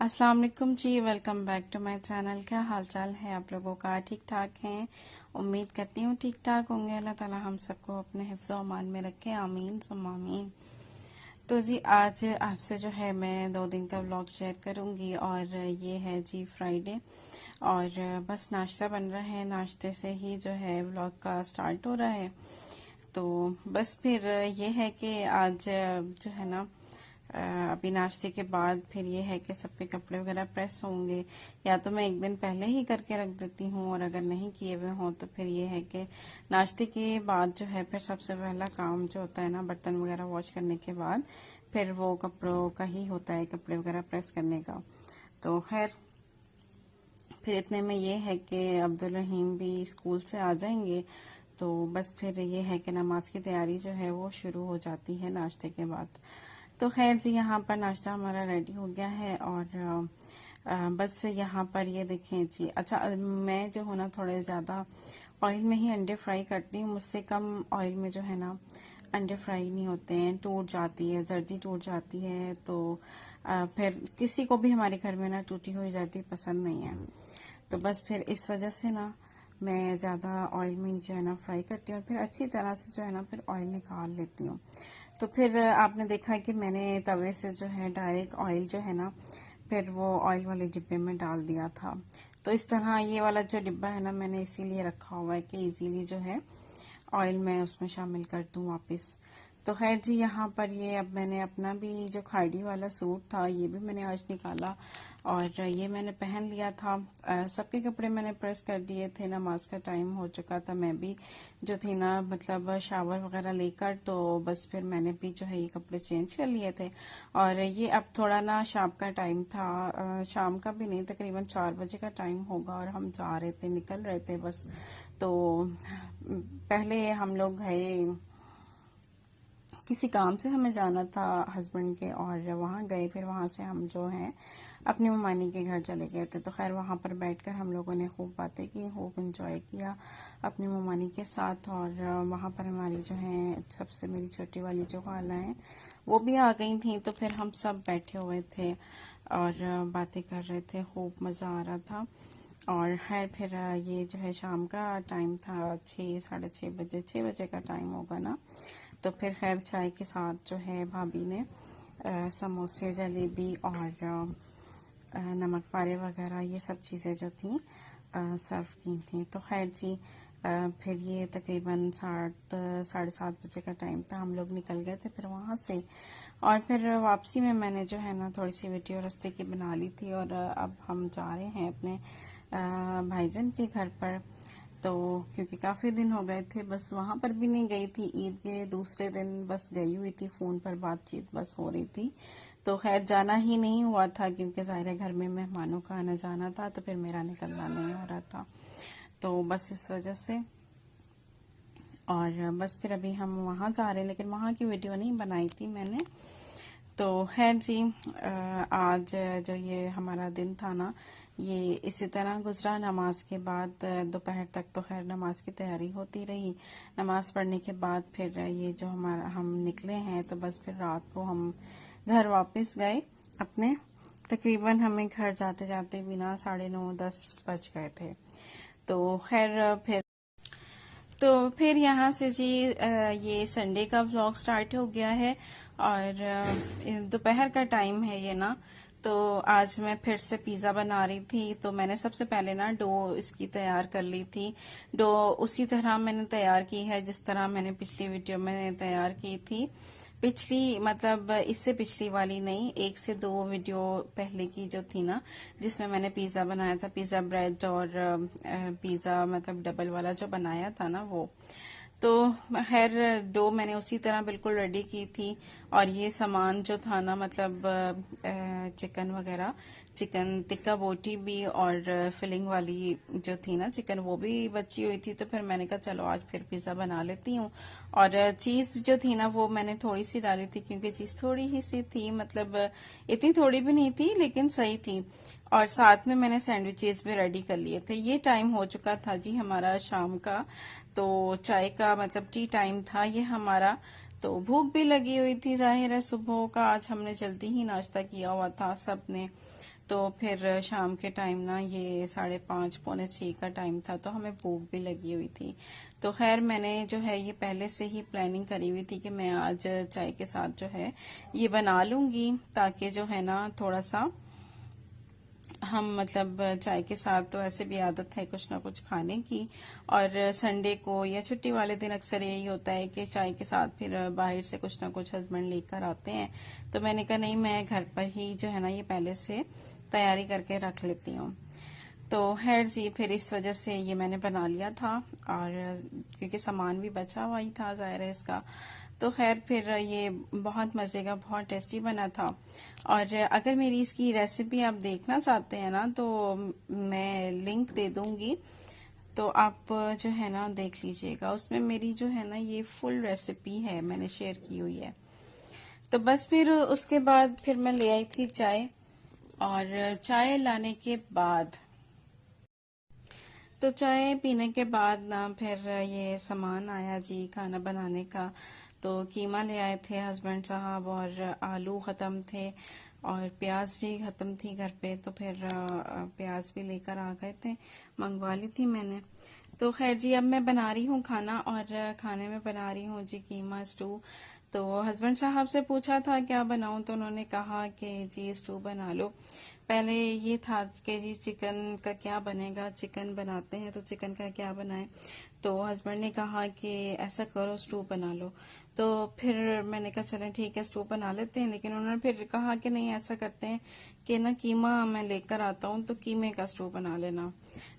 अस्सलाम वालेकुम जी। Welcome back to my channel. क्या हाल चाल है आप लोगों का? ठीक ठाक हैं? उम्मीद करती हूँ ठीक ठाक होंगे। अल्लाह ताला हम सबको अपने हिफ्ज़ व अमान में रखे, आमीन सुम्मा आमीन। तो जी आज आपसे जो है मैं 2 दिन का व्लॉग शेयर करूँगी और ये है जी फ्राइडे और बस नाश्ता बन रहा है। नाश्ते से ही जो है व्लॉग का स्टार्ट हो रहा है। तो बस फिर ये है कि आज जो है ना अभी नाश्ते के बाद फिर ये है कि सबके कपड़े वगैरह प्रेस होंगे, या तो मैं एक दिन पहले ही करके रख देती हूँ और अगर नहीं किए हुए हों तो फिर ये है कि नाश्ते के बाद जो है फिर सबसे पहला काम जो होता है ना बर्तन वगैरह वॉश करने के बाद फिर वो कपड़ों का ही होता है, कपड़े वगैरह प्रेस करने का। तो खैर फिर इतने में ये है कि अब्दुल रहीम भी स्कूल से आ जाएंगे, तो बस फिर ये है कि नमाज की तैयारी जो है वो शुरू हो जाती है नाश्ते के बाद। तो खैर जी यहाँ पर नाश्ता हमारा रेडी हो गया है और बस यहाँ पर ये देखें जी। अच्छा मैं जो हूँ ना थोड़े ज़्यादा ऑयल में ही अंडे फ्राई करती हूँ, मुझसे कम ऑयल में जो है ना अंडे फ्राई नहीं होते हैं, टूट जाती है, जर्दी टूट जाती है। तो फिर किसी को भी हमारे घर में ना टूटी हुई जर्दी पसंद नहीं है, तो बस फिर इस वजह से ना मैं ज़्यादा ऑयल में जो है ना फ्राई करती हूँ, फिर अच्छी तरह से जो है ना फिर ऑयल निकाल लेती हूँ। तो फिर आपने देखा कि मैंने तवे से जो है डायरेक्ट ऑयल जो है ना फिर वो ऑयल वाले डिब्बे में डाल दिया था। तो इस तरह ये वाला जो डिब्बा है ना मैंने इसीलिए रखा हुआ है कि इजीली जो है ऑयल मैं उसमें शामिल कर दूं वापस। तो खैर जी यहाँ पर ये अब मैंने अपना भी जो खाड़ी वाला सूट था ये भी मैंने आज निकाला और ये मैंने पहन लिया था। सबके कपड़े मैंने प्रेस कर दिए थे, नमाज का टाइम हो चुका था। मैं भी जो थी ना मतलब शावर वगैरह लेकर तो बस फिर मैंने भी जो है ये कपड़े चेंज कर लिए थे। और ये अब थोड़ा ना शाम का टाइम था, शाम का भी नहीं, तकरीबन 4 बजे का टाइम होगा और हम जा रहे थे, निकल रहे थे बस। तो पहले हम लोग गए, किसी काम से हमें जाना था हस्बैंड के, और वहाँ गए, फिर वहाँ से हम जो है अपनी ममानी के घर चले गए थे। तो खैर वहाँ पर बैठकर हम लोगों ने खूब बातें की, खूब इंजॉय किया अपनी ममानी के साथ। और वहाँ पर हमारी जो है सबसे मेरी छोटी वाली जो खाला है वो भी आ गई थी, तो फिर हम सब बैठे हुए थे और बातें कर रहे थे, खूब मज़ा आ रहा था। और खैर फिर ये जो है शाम का टाइम था, 6 साढ़े 6 बजे, 6 बजे का टाइम होगा ना। तो फिर खैर चाय के साथ जो है भाभी ने समोसे, जलेबी और नमक पारे वगैरह ये सब चीज़ें जो थी सर्व की थी। तो खैर जी फिर ये तकरीबन 7 साढ़े 7 बजे का टाइम था, हम लोग निकल गए थे फिर वहाँ से। और फिर वापसी में मैंने जो है ना थोड़ी सी वीडियो रास्ते की बना ली थी और अब हम जा रहे हैं अपने भाईजान के घर पर। तो क्योंकि काफ़ी दिन हो गए थे, बस वहाँ पर भी नहीं गई थी, ईद के दूसरे दिन बस गई हुई थी, फ़ोन पर बातचीत बस हो रही थी। तो खैर जाना ही नहीं हुआ था क्योंकि ज़ाहिर है घर में मेहमानों का आना जाना था, तो फिर मेरा निकलना नहीं हो रहा था, तो बस इस वजह से। और बस फिर अभी हम वहाँ जा रहे हैं, लेकिन वहाँ की वीडियो नहीं बनाई थी मैंने। तो खैर जी आज जो ये हमारा दिन था ना ये इसी तरह गुजरा। नमाज के बाद दोपहर तक तो खैर नमाज की तैयारी होती रही। नमाज पढ़ने के बाद फिर ये जो हमारा हम निकले हैं, तो बस फिर रात को हम घर वापस गए अपने। तकरीबन हमें घर जाते जाते बिना 9:30 10 बज गए थे। तो खैर फिर यहाँ से जी ये संडे का व्लॉग स्टार्ट हो गया है और दोपहर का टाइम है ये ना। तो आज मैं फिर से पिज़्ज़ा बना रही थी, तो मैंने सबसे पहले ना डो इसकी तैयार कर ली थी। डो उसी तरह मैंने तैयार की है जिस तरह मैंने पिछली वीडियो में तैयार की थी। पिछली मतलब इससे पिछली वाली नहीं, 1 से 2 वीडियो पहले की जो थी ना जिसमें मैंने पिज़्ज़ा बनाया था, पिज़्ज़ा ब्रेड और पिज़्ज़ा मतलब डबल वाला जो बनाया था ना वो। तो खैर डो मैंने उसी तरह बिल्कुल रेडी की थी। और ये सामान जो था ना मतलब चिकन वगैरह, चिकन टिक्का बोटी भी और फिलिंग वाली जो थी ना चिकन वो भी बची हुई थी, तो फिर मैंने कहा चलो आज फिर पिज़्ज़ा बना लेती हूँ। और चीज़ जो थी ना वो मैंने थोड़ी सी डाली थी क्योंकि चीज़ थोड़ी ही सी थी, मतलब इतनी थोड़ी भी नहीं थी लेकिन सही थी। और साथ में मैंने सैंडविचेस भी रेडी कर लिए थे। ये टाइम हो चुका था जी हमारा शाम का, तो चाय का मतलब टी टाइम था ये हमारा। तो भूख भी लगी हुई थी, जाहिर है सुबह का आज हमने जल्दी ही नाश्ता किया हुआ था सबने। तो फिर शाम के टाइम ना ये 5:30 पौने 6 का टाइम था, तो हमें भूख भी लगी हुई थी। तो खैर मैंने जो है ये पहले से ही प्लानिंग करी हुई थी कि मैं आज चाय के साथ जो है ये बना लूंगी, ताकि जो है ना थोड़ा सा हम मतलब चाय के साथ तो ऐसे भी आदत है कुछ ना कुछ खाने की, और संडे को या छुट्टी वाले दिन अक्सर यही होता है कि चाय के साथ फिर बाहर से कुछ ना कुछ हस्बैंड लेकर आते हैं। तो मैंने कहा नहीं, मैं घर पर ही जो है ना ये पहले से तैयारी करके रख लेती हूँ। तो खैर जी, फिर इस वजह से ये मैंने बना लिया था, और क्योंकि सामान भी बचा हुआ ही था ज़ाहिर है इसका। तो खैर फिर ये बहुत मज़े का, बहुत टेस्टी बना था। और अगर मेरी इसकी रेसिपी आप देखना चाहते हैं ना, तो मैं लिंक दे दूंगी, तो आप जो है ना देख लीजिएगा। उसमें मेरी जो है ना ये फुल रेसिपी है, मैंने शेयर की हुई है। तो बस फिर उसके बाद फिर मैं ले आई थी चाय, और चाय लाने के बाद, तो चाय पीने के बाद ना फिर ये सामान आया जी खाना बनाने का। तो कीमा ले आए थे हस्बैंड साहब, और आलू ख़त्म थे, और प्याज भी ख़त्म थी घर पे, तो फिर प्याज भी लेकर आ गए थे, मंगवा ली थी मैंने। तो खैर जी, अब मैं बना रही हूँ खाना, और खाने में बना रही हूँ जी कीमा स्टू। तो हस्बैंड साहब से पूछा था क्या बनाऊं, तो उन्होंने कहा कि जी स्टू बना लो। पहले ये था कि जी चिकन का क्या बनेगा, चिकन बनाते हैं तो चिकन का क्या बनाएं। तो हस्बैंड ने कहा कि ऐसा करो स्टू बना लो। तो फिर मैंने कहा चलें ठीक है स्टू बना लेते हैं, लेकिन उन्होंने फिर कहा कि नहीं ऐसा करते हैं कि ना कीमा मैं लेकर आता हूँ, तो कीमे का स्टू बना लेना।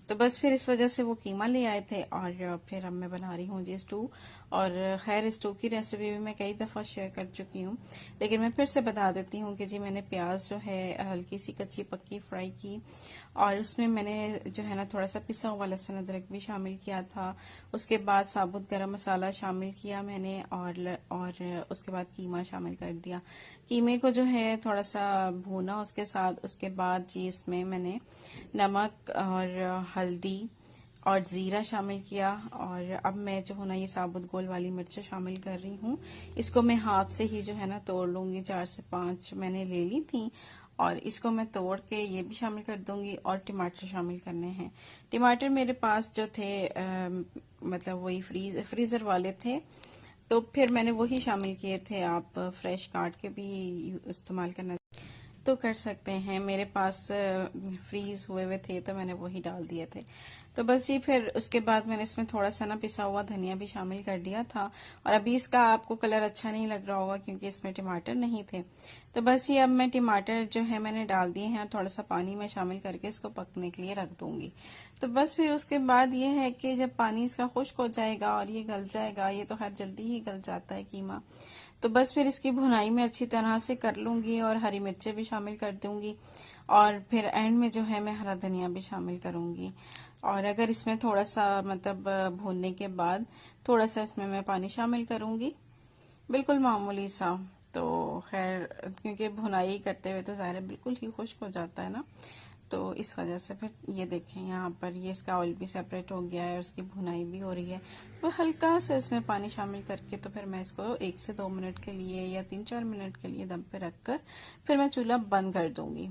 तो बस फिर इस वजह से वो कीमा ले आए थे, और फिर अब मैं बना रही हूँ जी स्टू। और खैर स्टू की रेसिपी भी मैं कई दफ़ा शेयर कर चुकी हूँ, लेकिन मैं फिर से बता देती हूँ कि जी मैंने प्याज जो है हल्की सी कच्ची पक्की फ्राई की, और उसमें मैंने जो है ना थोड़ा सा पिसा हुआ लहसुन अदरक भी शामिल किया था। उसके बाद साबुत गरम मसाला शामिल किया मैंने, और उसके बाद कीमा शामिल कर दिया। कीमे को जो है थोड़ा सा भूना उसके साथ। उसके बाद जी इसमें मैंने नमक और हल्दी और ज़ीरा शामिल किया, और अब मैं जो है ना ये साबुत गोल वाली मिर्चें शामिल कर रही हूँ। इसको मैं हाथ से ही जो है ना तोड़ लूंगी, 4 से 5 मैंने ले ली थी, और इसको मैं तोड़ के ये भी शामिल कर दूंगी। और टमाटर शामिल करने हैं। टमाटर मेरे पास जो थे मतलब वही फ्रीज़र वाले थे, तो फिर मैंने वही शामिल किए थे। आप फ्रेश काट के भी इस्तेमाल करना तो कर सकते हैं। मेरे पास फ्रीज हुए हुए थे, तो मैंने वही डाल दिए थे। तो बस ये फिर उसके बाद मैंने इसमें थोड़ा सा ना पिसा हुआ धनिया भी शामिल कर दिया था। और अभी इसका आपको कलर अच्छा नहीं लग रहा होगा क्योंकि इसमें टमाटर नहीं थे। तो बस ये अब मैं टमाटर जो है मैंने डाल दिए हैं, और थोड़ा सा पानी में शामिल करके इसको पकने के लिए रख दूंगी। तो बस फिर उसके बाद ये है कि जब पानी इसका खुश्क हो जाएगा और ये गल जाएगा, ये तो खैर जल्दी ही गल जाता है कीमा, तो बस फिर इसकी भुनाई में अच्छी तरह से कर लूंगी, और हरी मिर्चें भी शामिल कर दूंगी, और फिर एंड में जो है मैं हरा धनिया भी शामिल करूंगी। और अगर इसमें थोड़ा सा मतलब भूनने के बाद थोड़ा सा इसमें मैं पानी शामिल करूंगी, बिल्कुल मामूली सा। तो खैर क्योंकि भुनाई करते हुए तो ज़ाहिर है बिल्कुल ही खुश्क हो जाता है ना, तो इस वजह से फिर ये देखें यहाँ पर ये इसका ऑयल भी सेपरेट हो गया है और इसकी भुनाई भी हो रही है। तो हल्का सा इसमें पानी शामिल करके तो फिर मैं इसको 1 से 2 मिनट के लिए या 3-4 मिनट के लिए दम पे रखकर फिर मैं चूल्हा बंद कर दूंगी।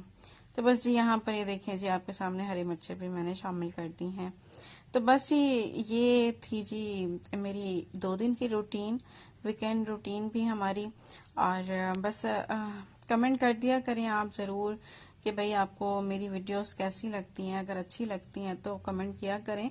तो बस जी यहाँ पर ये देखें जी आपके सामने हरी मिर्चें भी मैंने शामिल कर दी हैं। तो बस ये थी जी मेरी 2 दिन की रूटीन, वीकेंड रूटीन भी हमारी। और बस कमेंट कर दिया करें आप ज़रूर कि भाई आपको मेरी वीडियोस कैसी लगती हैं। अगर अच्छी लगती हैं तो कमेंट किया करें,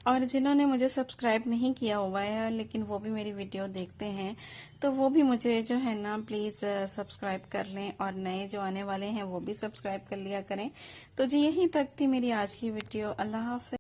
और जिन्होंने मुझे सब्सक्राइब नहीं किया हुआ है लेकिन वो भी मेरी वीडियो देखते हैं, तो वो भी मुझे जो है ना प्लीज़ सब्सक्राइब कर लें, और नए जो आने वाले हैं वो भी सब्सक्राइब कर लिया करें। तो जी यहीं तक थी मेरी आज की वीडियो। अल्लाह हाफ़िज़।